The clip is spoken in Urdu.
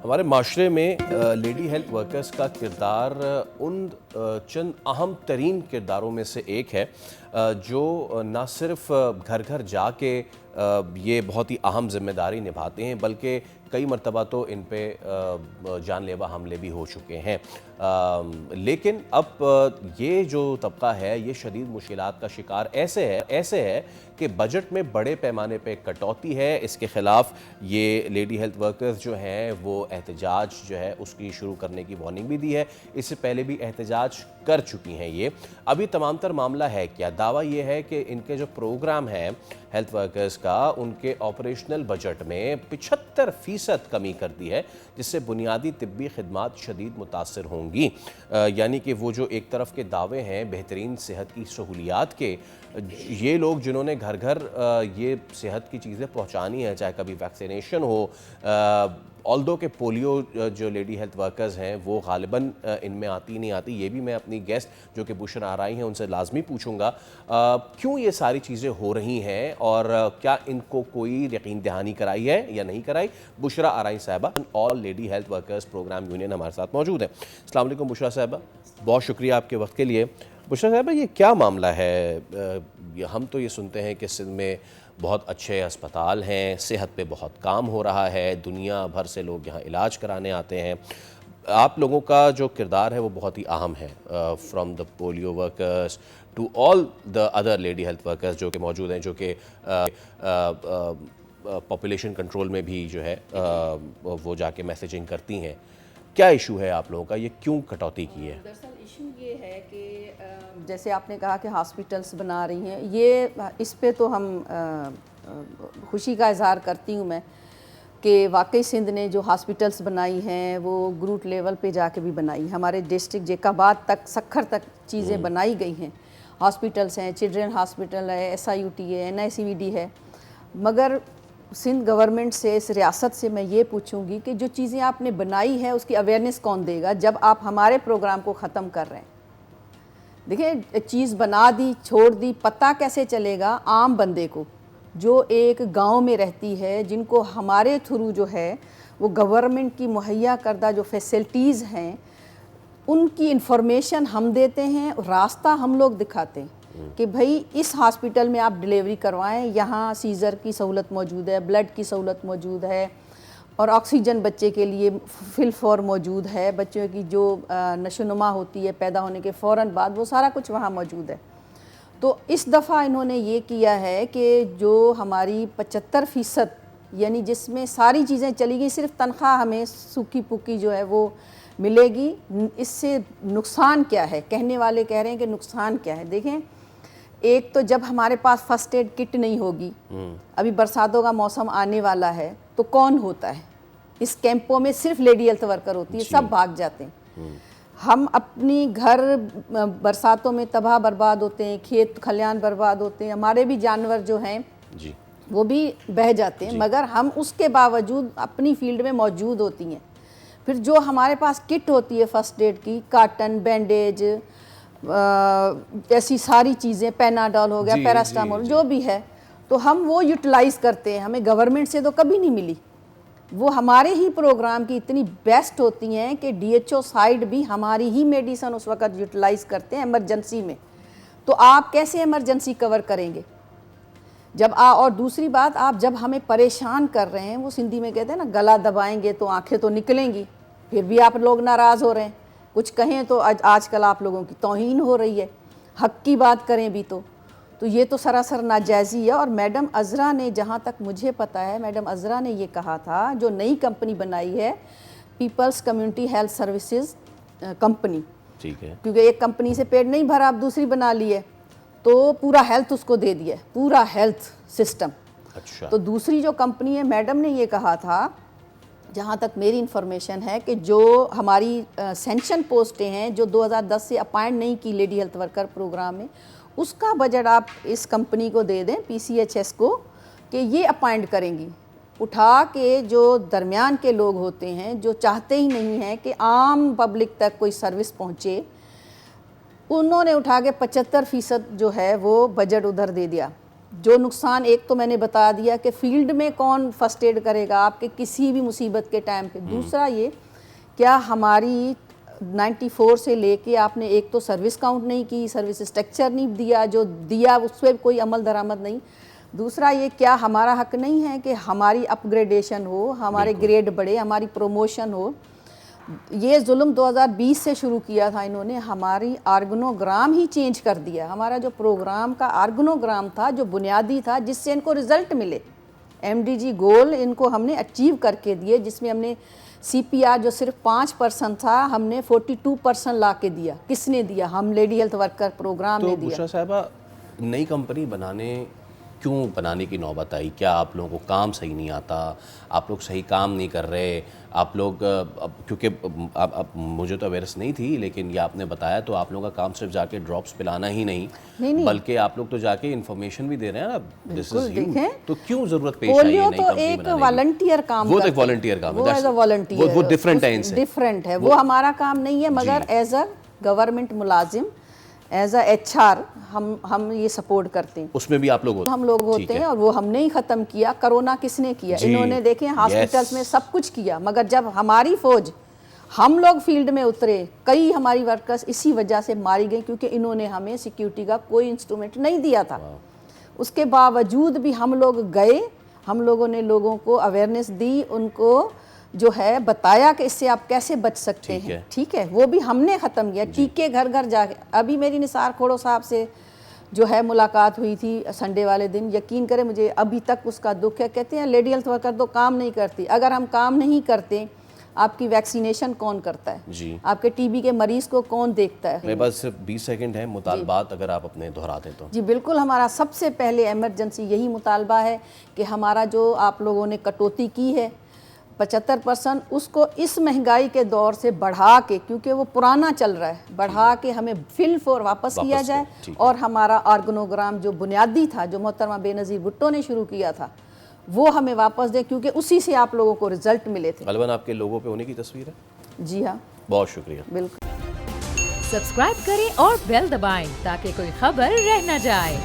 ہمارے معاشرے میں لیڈی ہیلتھ ورکرز کا کردار ان چند اہم ترین کرداروں میں سے ایک ہے جو نہ صرف گھر گھر جا کے یہ بہت ہی اہم ذمہ داری نبھاتے ہیں بلکہ کئی مرتبہ تو ان پہ جان لیوا حملے بھی ہو چکے ہیں، لیکن اب یہ جو طبقہ ہے یہ شدید مشکلات کا شکار ایسے ہے کہ بجٹ میں بڑے پیمانے پہ کٹوتی ہے۔ اس کے خلاف یہ لیڈی ہیلتھ ورکرز جو ہیں وہ احتجاج جو ہے اس کی شروع کرنے کی وارننگ بھی دی ہے، اس سے پہلے بھی احتجاج کر چکی ہیں۔ یہ ابھی تمام تر معاملہ ہے کیا؟ دعویٰ یہ ہے کہ ان کے جو پروگرام ہیں ہیلتھ ورکرز کا ان کے آپریشنل بجٹ میں 75% کمی کر دی ہے، جس سے بنیادی طبی خدمات شدید متاثر ہوں گی۔ یعنی کہ وہ جو ایک طرف کے دعوے ہیں بہترین صحت کی سہولیات کے، یہ لوگ جنہوں نے گھر گھر یہ صحت کی چیزیں پہنچانی ہیں، چاہے کبھی ویکسینیشن ہو، آلدو کہ پولیو جو لیڈی ہیلتھ ورکرز ہیں وہ غالباً ان میں آتی نہیں آتی، یہ بھی میں اپنی گیسٹ جو کہ بشرا آرائی ہیں ان سے لازمی پوچھوں گا کیوں یہ ساری چیزیں ہو رہی ہیں اور کیا ان کو کوئی یقین دہانی کرائی ہے یا نہیں کرائی۔ بشرا آرائی صاحبہ all lady health workers programme union ہمارے ساتھ موجود ہیں۔ السلام علیکم بشرا صاحبہ، بہت شکریہ آپ کے وقت کے لیے۔ بشرا صاحبہ یہ کیا معاملہ ہے؟ ہم تو یہ سنتے ہیں کہ سندھ میں بہت اچھے اسپتال ہیں، صحت پہ بہت کام ہو رہا ہے، دنیا بھر سے لوگ یہاں علاج کرانے آتے ہیں، آپ لوگوں کا جو کردار ہے وہ بہت ہی اہم ہے، from the polio workers to all the other lady health workers جو کہ موجود ہیں، جو کہ پاپولیشن کنٹرول میں بھی جو ہے وہ جا کے میسیجنگ کرتی ہیں۔ کیا ایشو ہے آپ لوگوں کا؟ یہ کیوں کٹوتی کی ہے؟ دراصل ایشو یہ ہے کہ جیسے آپ نے کہا کہ ہاسپٹلس بنا رہی ہیں، یہ اس پہ تو ہم خوشی کا اظہار کرتی ہوں میں کہ واقعی سندھ نے جو ہاسپٹلس بنائی ہیں وہ گروٹ لیول پہ جا کے بھی بنائی، ہمارے ڈسٹرکٹ جیکاباد تک سکھر تک چیزیں بنائی گئی ہیں، ہاسپٹلس ہیں، چلڈرن ہاسپٹل ہے، SIUT ہے، NICVD ہے، مگر سندھ گورنمنٹ سے، اس ریاست سے میں یہ پوچھوں گی کہ جو چیزیں آپ نے بنائی ہے اس کی اویئرنیس کون دے گا جب آپ ہمارے پروگرام کو ختم کر رہے ہیں؟ دیکھیں چیز بنا دی، چھوڑ دی، پتہ کیسے چلے گا عام بندے کو جو ایک گاؤں میں رہتی ہے، جن کو ہمارے تھرو جو ہے وہ گورنمنٹ کی مہیا کردہ جو فیسلٹیز ہیں ان کی انفارمیشن ہم دیتے ہیں، راستہ ہم لوگ دکھاتے ہیں کہ بھائی اس ہاسپٹل میں آپ ڈیلیوری کروائیں، یہاں سیزر کی سہولت موجود ہے، بلڈ کی سہولت موجود ہے، اور آکسیجن بچے کے لیے فل فور موجود ہے، بچوں کی جو نشو و نما ہوتی ہے پیدا ہونے کے فوراً بعد وہ سارا کچھ وہاں موجود ہے۔ تو اس دفعہ انہوں نے یہ کیا ہے کہ جو ہماری 75% یعنی جس میں ساری چیزیں چلی گئی، صرف تنخواہ ہمیں سوکھی پوکی جو ہے وہ ملے گی۔ اس سے نقصان کیا ہے؟ کہنے والے کہہ رہے ہیں کہ نقصان کیا ہے؟ دیکھیں ایک تو جب ہمارے پاس فرسٹ ایڈ کٹ نہیں ہوگی، ابھی برساتوں کا موسم آنے والا ہے تو کون ہوتا ہے اس کیمپوں میں؟ صرف لیڈی ہیلتھ ورکر ہوتی ہے، سب بھاگ جاتے ہیں۔ ہم اپنی گھر برساتوں میں تباہ برباد ہوتے ہیں، کھیت کھلیان برباد ہوتے ہیں، ہمارے بھی جانور جو ہیں وہ بھی بہہ جاتے ہیں، مگر ہم اس کے باوجود اپنی فیلڈ میں موجود ہوتی ہیں۔ پھر جو ہمارے پاس کٹ ہوتی ہے فرسٹ ایڈ کی، کاٹن، بینڈیج، ایسی ساری چیزیں، پیناڈول ہو گیا، پیراسٹامول جو بھی ہے، تو ہم وہ یوٹیلائز کرتے ہیں، ہمیں گورنمنٹ سے تو کبھی نہیں ملی۔ وہ ہمارے ہی پروگرام کی اتنی بیسٹ ہوتی ہیں کہ DHO سائیڈ بھی ہماری ہی میڈیسن اس وقت یوٹیلائز کرتے ہیں ایمرجنسی میں۔ تو آپ کیسے ایمرجنسی کور کریں گے جب اور دوسری بات، آپ جب ہمیں پریشان کر رہے ہیں، وہ سندھی میں کہتے ہیں نا گلا دبائیں گے تو آنکھیں تو نکلیں گی، پھر بھی آپ لوگ ناراض ہو رہے ہیں، کچھ کہیں تو آج کل آپ لوگوں کی توہین ہو رہی ہے، حق کی بات کریں بھی تو یہ تو سراسر ناجائزی ہے۔ اور میڈم عذرا نے، جہاں تک مجھے پتا ہے، میڈم عذرا نے یہ کہا تھا جو نئی کمپنی بنائی ہے people's community health services company, ٹھیک ہے، کیونکہ ایک کمپنی سے پیٹ نہیں بھرا، آپ دوسری بنا لی ہے تو پورا ہیلتھ اس کو دے دیا ہے، پورا ہیلتھ سسٹم۔ اچھا، تو دوسری جو کمپنی ہے، میڈم نے یہ کہا تھا جہاں تک میری انفارمیشن ہے کہ جو ہماری سینکشن پوسٹیں ہیں جو 2010 سے اپائنٹ نہیں کی لیڈی ہیلتھ ورکر پروگرام میں، اس کا بجٹ آپ اس کمپنی کو دے دیں، PCHS کو، کہ یہ اپائنٹ کریں گی، اٹھا کے جو درمیان کے لوگ ہوتے ہیں جو چاہتے ہی نہیں ہیں کہ عام پبلک تک کوئی سروس پہنچے، انہوں نے اٹھا کے 75% جو ہے وہ بجٹ ادھر دے دیا۔ جو نقصان ایک تو میں نے بتا دیا کہ فیلڈ میں کون فرسٹ ایڈ کرے گا آپ کے کسی بھی مصیبت کے ٹائم پہ. دوسرا یہ کیا ہماری 94 سے لے کے آپ نے ایک تو سروس کاؤنٹ نہیں کی, سروس اسٹرکچر نہیں دیا, جو دیا اس پہ کوئی عمل درآمد نہیں. دوسرا یہ کیا ہمارا حق نہیں ہے کہ ہماری اپ گریڈیشن ہو, ہمارے گریڈ بڑھے, ہماری پروموشن ہو. یہ ظلم 2020 سے شروع کیا تھا انہوں نے, ہماری آرگنوگرام ہی چینج کر دیا. ہمارا جو پروگرام کا آرگنوگرام تھا جو بنیادی تھا جس سے ان کو رزلٹ ملے, MDG گول ان کو ہم نے اچیو کر کے دیے, جس میں ہم نے CPR جو صرف 5% تھا ہم نے 42% لا کے دیا. کس نے دیا؟ ہم لیڈی ہیلتھ ورکر پروگرام نے تو دیا. بشرا صاحبہ نئی کمپنی کیوں بنانے کی نوبت آئی؟ کیا آپ لوگوں کو کام صحیح نہیں آتا؟ آپ لوگ صحیح کام نہیں کر رہے؟ آپ لوگ کیونکہ اب مجھے تو اویئرنس نہیں تھی, لیکن یہ آپ نے بتایا تو آپ لوگوں کا کام صرف جا کے ڈراپس پلانا ہی نہیں بلکہ آپ لوگ تو جا کے انفارمیشن بھی دے رہے ہیں نا. دیکھیں تو کیوں ضرورت پیش آئی ہے نئی کمپنی بنانے کی؟ ایک والنٹیئر کام, وہ تو ایک والنٹیئر کام ہے, وہ ڈفرینٹ ہے ان سے, ڈفرینٹ ہے, وہ ہمارا کام نہیں ہے. مگر ایز اے گورنمنٹ ملازم, ایز اے HR ہم یہ سپورٹ کرتے ہیں. اس میں بھی آپ لوگ ہوتے ہیں؟ ہم لوگ ہوتے ہیں, اور وہ ہم نے ہی ختم کیا. کرونا کس نے کیا؟ انہوں نے. دیکھیں ہاسپٹلس میں سب کچھ کیا, مگر جب ہماری فوج ہم لوگ فیلڈ میں اترے, کئی ہماری ورکرز اسی وجہ سے ماری گئی کیونکہ انہوں نے ہمیں سیکیورٹی کا کوئی انسٹرومنٹ نہیں دیا تھا. اس کے باوجود بھی ہم لوگ گئے, ہم لوگوں نے لوگوں کو اویئرنیس دی, ان کو جو ہے بتایا کہ اس سے آپ کیسے بچ سکتے ہیں. ٹھیک ہے, وہ بھی ہم نے ختم کیا. ٹیکے گھر گھر جا کے, ابھی میری نثار کھوڑو صاحب سے جو ہے ملاقات ہوئی تھی سنڈے والے دن, یقین کریں مجھے ابھی تک اس کا دکھ ہے. کہتے ہیں لیڈی ہیلتھ ورکر تو کام نہیں کرتی. اگر ہم کام نہیں کرتے آپ کی ویکسینیشن کون کرتا ہے؟ جی, آپ کے TB کے مریض کو کون دیکھتا ہے؟ میرے پاس صرف 20 سیکنڈ ہیں, مطالبات اگر آپ اپنے دہرا دیں تو. جی بالکل, ہمارا سب سے پہلے ایمرجنسی یہی مطالبہ ہے کہ ہمارا جو آپ لوگوں نے کٹوتی کی ہے 75%, اس کو اس مہنگائی کے دور سے بڑھا کے, کیونکہ وہ پرانا چل رہا ہے, بڑھا کے ہمیں فل فور واپس کیا جائے. اور ہمارا آرگنوگرام جو بنیادی تھا جو محترمہ بے نظیر بھٹو نے شروع کیا تھا وہ ہمیں واپس دیں, کیونکہ اسی سے آپ لوگوں کو رزلٹ ملے تھے. غالباً آپ کے لوگوں پہ ہونے کی تصویر ہے. جی ہاں, بہت شکریہ. بالکل. سبسکرائب کریں اور بیل دبائیں تاکہ کوئی خبر رہ نہ جائے.